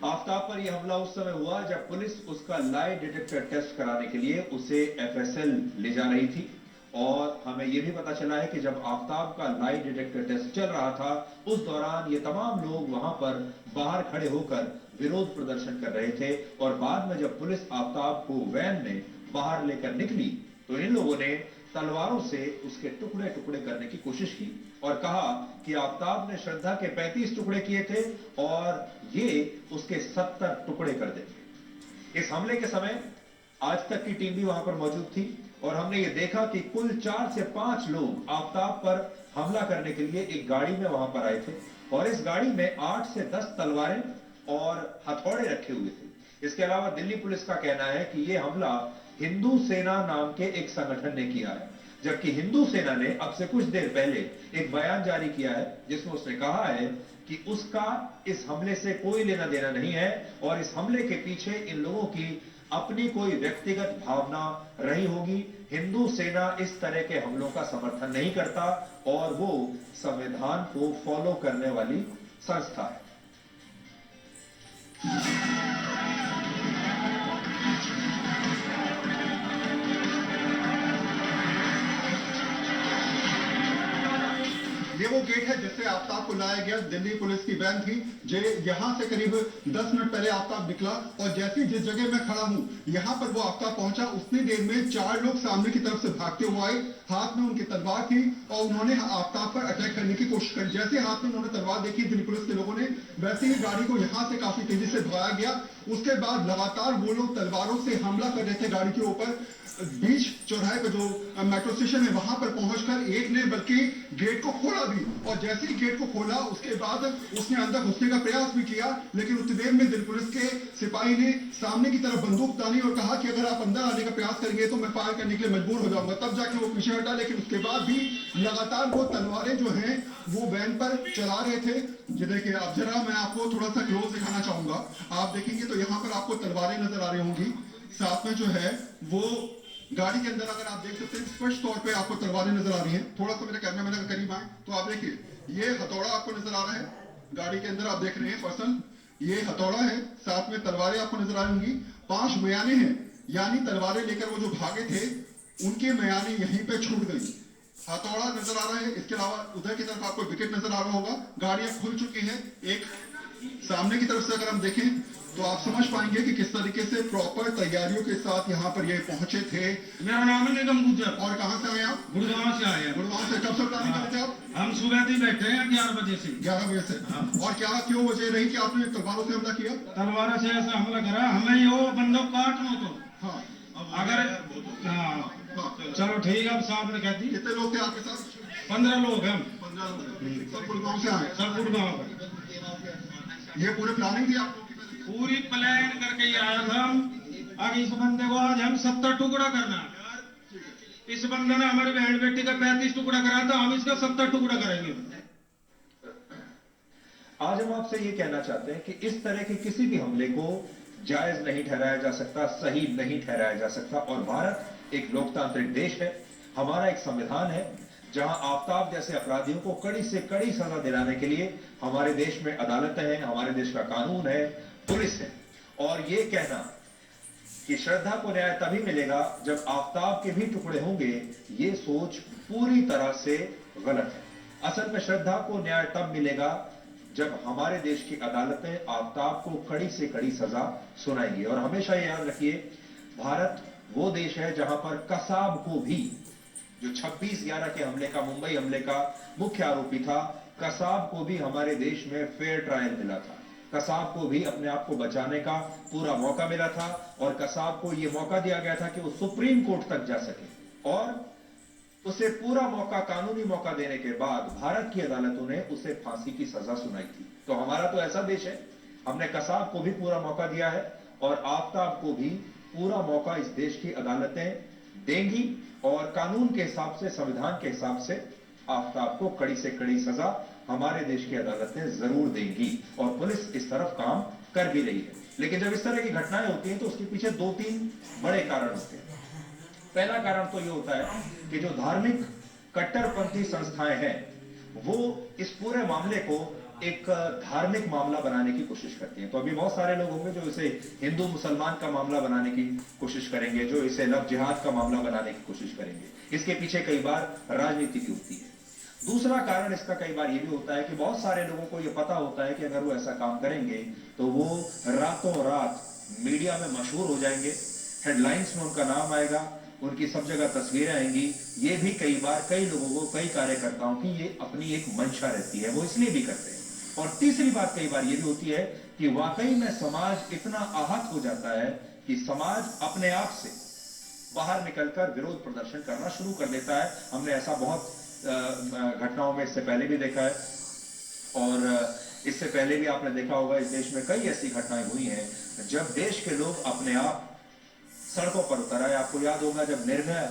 आफ्ताब पर यह हमला उस समय हुआ जब पुलिस उसका लाई डिटेक्टर टेस्ट कराने के लिए उसे एफएसएल ले जा रही थी। और हमें यह भी पता चला है कि जब आफ्ताब का लाई डिटेक्टर टेस्ट चल रहा था, उस दौरान ये तमाम लोग वहां पर बाहर खड़े होकर विरोध प्रदर्शन कर रहे थे। और बाद में जब पुलिस आफ्ताब को वैन में बाहर लेकर निकली तो इन लोगों ने तलवारों से उसके टुकड़े टुकड़े करने की कोशिश की और कहा कि आफ्ताब ने श्रद्धा के 35 टुकड़े किए थे और ये उसके 70 टुकड़े कर देंगे। इस हमले के समय आज तक की टीम भी वहां पर मौजूद थी और हमने ये देखा कि कुल 4 से 5 लोग आफ्ताब पर हमला करने के लिए एक गाड़ी में वहां पर आए थे और इस गाड़ी में 8 से 10 तलवारें और हथौड़े रखे हुए थे। इसके अलावा दिल्ली पुलिस का कहना है कि यह हमला हिंदू सेना नाम के एक संगठन ने किया है, जबकि हिंदू सेना ने अब से कुछ देर पहले एक बयान जारी किया है जिसमें उसने कहा है कि उसका इस हमले से कोई लेना देना नहीं है और इस हमले के पीछे इन लोगों की अपनी कोई व्यक्तिगत भावना रही होगी। हिंदू सेना इस तरह के हमलों का समर्थन नहीं करता और वो संविधान को फॉलो करने वाली संस्था है। ये वो गेट है जिससे आफ्ताब को लाया गया। दिल्ली पुलिस की वैन थी जो यहां से करीब 10 मिनट पहले आफ्ताब निकला और जैसे जिस जगह मैं खड़ा हूं यहां पर वो आफ्ताब पहुंचा, उतनी देर में 4 लोग सामने की तरफ से भागते हुए आए। हाथ में उनकी तलवार थी और उन्होंने आफ्ताब पर अटैक करने की कोशिश करी। जैसे हाथ में उन्होंने तलवार देखी दिल्ली पुलिस के लोगों ने, वैसे ही गाड़ी को यहां से काफी तेजी से भगाया गया। उसके बाद लगातार वो लोग तलवारों से हमला कर रहे थे गाड़ी के ऊपर। बीच चौराहे पर जो मेट्रो स्टेशन है वहां पर पहुंचकर एक ने बल्कि गेट को खोला भी और जैसे ही गेट को खोला उसके बाद उसने अंदर घुसने का प्रयास भी किया, लेकिन उतनी देर में दिल्ली पुलिस के सिपाही ने सामने की तरफ बंदूक तानी और कहा कि अगर आप अंदर आने का प्रयास करेंगे तो मैं फायर करने के लिए मजबूर हो जाऊंगा। तब जाके वो पीछे हटा, लेकिन उसके बाद भी लगातार वो तलवारें जो हैं वो वैन पर चला रहे थे। ये देखिए, अब जरा मैं आपको थोड़ा सा क्लोज दिखाना चाहूंगा। आप देखेंगे तो यहाँ पर आपको तलवारें नजर आ रही होंगी, साथ में जो है वो गाड़ी के अंदर अगर आप देख सकते हैं स्पष्ट तौर पे आपको तलवारें नजर आ रही हैं। थोड़ा सा मेरे कैमरा मैन करीब आए तो आप देखिए ये हथौड़ा आपको नजर आ रहा है, गाड़ी के अंदर आप देख रहे हैं पर्सन, ये हथौड़ा है, साथ में तलवारें आपको नजर आ रही होंगी। 5 मयाने हैं, यानी तलवारें लेकर वो जो भागे थे उनके मयाने यहीं पे छूट गई। हथौड़ा नजर आ रहा है, इसके अलावा उधर की तरफ आपको विकेट नजर आ रहा होगा। गाड़ियां खुल चुकी हैं। एक सामने की तरफ से अगर हम देखें तो आप समझ पाएंगे कि किस तरीके से प्रॉपर तैयारियों के साथ यहाँ पर ये पहुंचे थे। मेरा नाम है निगम गुजर। और कहाँ से आए आप? गुड़गांव से आए हैं। गुड़गांव से कब से प्लानिंग कर रहे थे आप? हम सुबह से बैठे हैं 11 बजे से। 11 बजे से। और क्या क्यों वजह रही कि आपने तलवारों से हमला किया? तलवारों से ऐसा हमला करा, हमें वो बंदूक काट लो तो। हाँ अगर चलो ठीक है, अब साहब ने कह दी। कितने लोग थे आपके साथ? 15 लोग हैं। 15 लोग। सब गुड़गांव से आए? सब गुड़गांव। ये पूरी प्लानिंग थी आप लोग की? पूरी प्लान करके ही आया था। अब इस बंदे को आज हम 70 टुकड़ा करना। इस बंदे ने हमारी बहन बेटी का 35 टुकड़ा करा था, हम इसका 70 टुकड़ा करेंगे। आज हम आपसे ये कहना चाहते हैं कि इस तरह के किसी भी हमले को जायज नहीं ठहराया जा सकता, सही नहीं ठहराया जा सकता। और भारत एक लोकतांत्रिक देश है, हमारा एक संविधान है जहां आफ्ताब जैसे अपराधियों को कड़ी से कड़ी सजा दिलाने के लिए हमारे देश में अदालतें हैं, हमारे देश का कानून है, पुलिस है। और ये कहना कि श्रद्धा को न्याय तभी मिलेगा जब आफ्ताब के भी टुकड़े होंगे, ये सोच पूरी तरह से गलत है। असल में श्रद्धा को न्याय तब मिलेगा जब हमारे देश की अदालतें आफ्ताब को कड़ी से कड़ी सजा सुनाएंगी। और हमेशा याद रखिए, भारत वो देश है जहां पर कसाब को भी, जो 26/11 के हमले का, मुंबई हमले का मुख्य आरोपी था, कसाब को भी हमारे देश में फेयर ट्रायल मिला था। कसाब को भी अपने आप को बचाने का पूरा मौका मिला था और कसाब को यह मौका दिया गया था कि वो सुप्रीम कोर्ट तक जा सके। और उसे पूरा मौका, कानूनी मौका देने के बाद भारत की अदालतों ने उसे फांसी की सजा सुनाई थी। तो हमारा तो ऐसा देश है, हमने कसाब को भी पूरा मौका दिया है और आफ्ताब को भी पूरा मौका इस देश की अदालतें देंगी और कानून के हिसाब से, संविधान के हिसाब से आफ्ताब को कड़ी से कड़ी सजा हमारे देश की अदालतें जरूर देंगी और पुलिस इस तरफ काम कर भी रही है। लेकिन जब इस तरह की घटनाएं होती हैं तो उसके पीछे 2-3 बड़े कारण होते हैं। पहला कारण तो यह होता है कि जो धार्मिक कट्टरपंथी संस्थाएं हैं वो इस पूरे मामले को एक धार्मिक मामला बनाने की कोशिश करती हैं। तो अभी बहुत सारे लोग होंगे जो इसे हिंदू मुसलमान का मामला बनाने की कोशिश करेंगे, जो इसे लव जिहाद का मामला बनाने की कोशिश करेंगे। इसके पीछे कई बार राजनीति भी होती है। दूसरा कारण इसका कई बार यह भी होता है कि बहुत सारे लोगों को यह पता होता है कि अगर वो ऐसा काम करेंगे तो वो रातों रात मीडिया में मशहूर हो जाएंगे, हेडलाइंस में उनका नाम आएगा, उनकी सब जगह तस्वीरें आएंगी। ये भी कई बार कई लोगों को, कई कार्यकर्ताओं की ये अपनी एक मंशा रहती है, वो इसलिए भी करते हैं। और तीसरी बात कई बार ये भी होती है कि वाकई में समाज इतना आहत हो जाता है कि समाज अपने आप से बाहर निकलकर विरोध प्रदर्शन करना शुरू कर देता है। हमने ऐसा बहुत घटनाओं में इससे पहले भी देखा है, और इससे पहले भी आपने देखा होगा इस देश में कई ऐसी घटनाएं हुई हैं जब देश के लोग अपने आप सड़कों पर उतर आए। आपको याद होगा जब निर्भया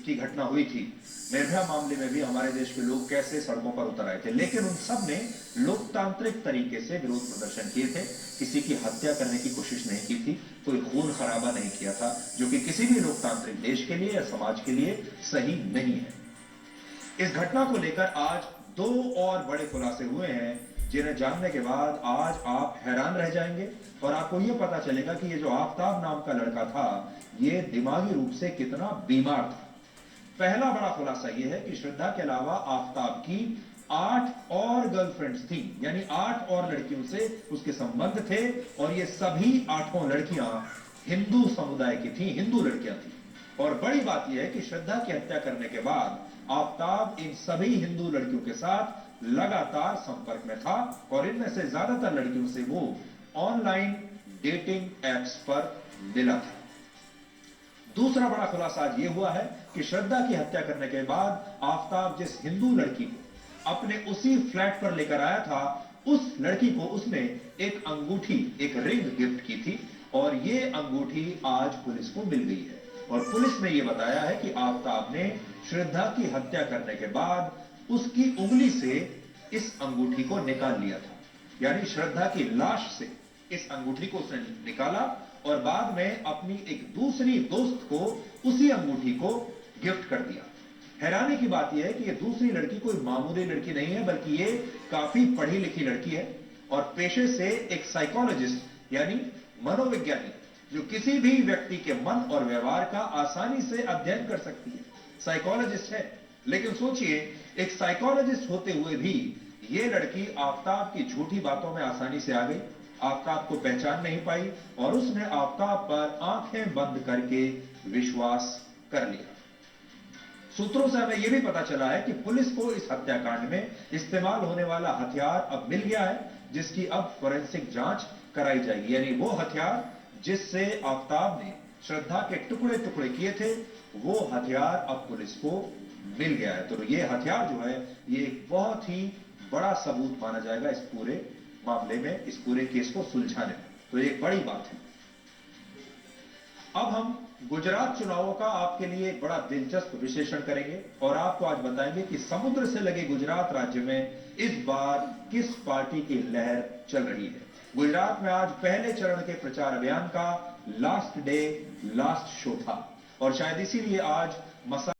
की घटना हुई थी, निर्भया मामले में भी हमारे देश के लोग कैसे सड़कों पर उतर आए थे, लेकिन उन सब ने लोकतांत्रिक तरीके से विरोध प्रदर्शन किए थे। किसी की हत्या करने की कोशिश नहीं की थी, कोई खून खराबा नहीं किया था, जो कि किसी भी लोकतांत्रिक देश के लिए या समाज के लिए सही नहीं है। इस घटना को लेकर आज 2 और बड़े खुलासे हुए हैं जिन्हें जानने के बाद आज आप हैरान रह जाएंगे और आपको यह पता चलेगा कि ये जो आफ्ताब नाम का लड़का था ये दिमागी रूप से कितना बीमार था। पहला बड़ा खुलासा यह है कि श्रद्धा के अलावा आफ्ताब की 8 और गर्लफ्रेंड्स थी, यानी 8 और लड़कियों से उसके संबंध थे, और ये सभी 8 लड़कियां हिंदू समुदाय की थी, हिंदू लड़कियां थी। और बड़ी बात यह है कि श्रद्धा की हत्या करने के बाद आफ्ताब इन सभी हिंदू लड़कियों के साथ लगातार संपर्क में था, और इनमें से ज्यादातर लड़कियों से वो ऑनलाइन डेटिंग एप्स पर मिला था। दूसरा बड़ा खुलासा आज यह हुआ है कि श्रद्धा की हत्या करने के बाद आफ्ताब जिस हिंदू लड़की को अपने उसी फ्लैट पर लेकर आया था, उस लड़की को उसने एक अंगूठी, एक रिंग गिफ्ट की थी, और ये अंगूठी आज पुलिस को मिल गई है। और पुलिस ने यह बताया है कि आफ्ताब ने श्रद्धा की हत्या करने के बाद उसकी उंगली से इस अंगूठी को निकाल लिया था, यानी श्रद्धा की लाश से इस अंगूठी को उसने निकाला और बाद में अपनी एक दूसरी दोस्त को उसी अंगूठी को गिफ्ट कर दिया। हैरानी की बात यह है कि यह दूसरी लड़की कोई मामूली लड़की नहीं है, बल्कि ये काफी पढ़ी लिखी लड़की है और पेशे से एक साइकोलॉजिस्ट यानी मनोविज्ञानी, जो किसी भी व्यक्ति के मन और व्यवहार का आसानी से अध्ययन कर सकती है, साइकोलॉजिस्ट है। लेकिन सोचिए, एक साइकोलॉजिस्ट होते हुए भी ये लड़की आफ्ताब की झूठी बातों में आसानी से आ गई, आफ्ताब को पहचान नहीं पाई और उसने आफ्ताब पर आंखें बंद करके विश्वास कर लिया। सूत्रों से हमें यह भी पता चला है कि पुलिस को इस हत्याकांड में इस्तेमाल होने वाला हथियार अब मिल गया है, जिसकी अब फोरेंसिक जांच कराई जाएगी, यानी वो हथियार जिससे आफ्ताब ने श्रद्धा के टुकड़े टुकड़े किए थे, वो हथियार अब पुलिस को मिल गया है। तो ये हथियार जो है ये एक बहुत ही बड़ा सबूत माना जाएगा इस पूरे मामले में, इस पूरे केस को सुलझाने में। तो ये एक बड़ी बात है। अब हम गुजरात चुनावों का आपके लिए एक बड़ा दिलचस्प विश्लेषण करेंगे और आपको आज बताएंगे कि समुद्र से लगे गुजरात राज्य में इस बार किस पार्टी की लहर चल रही है। गुजरात में आज पहले चरण के प्रचार अभियान का लास्ट डे, लास्ट शो था और शायद इसीलिए आज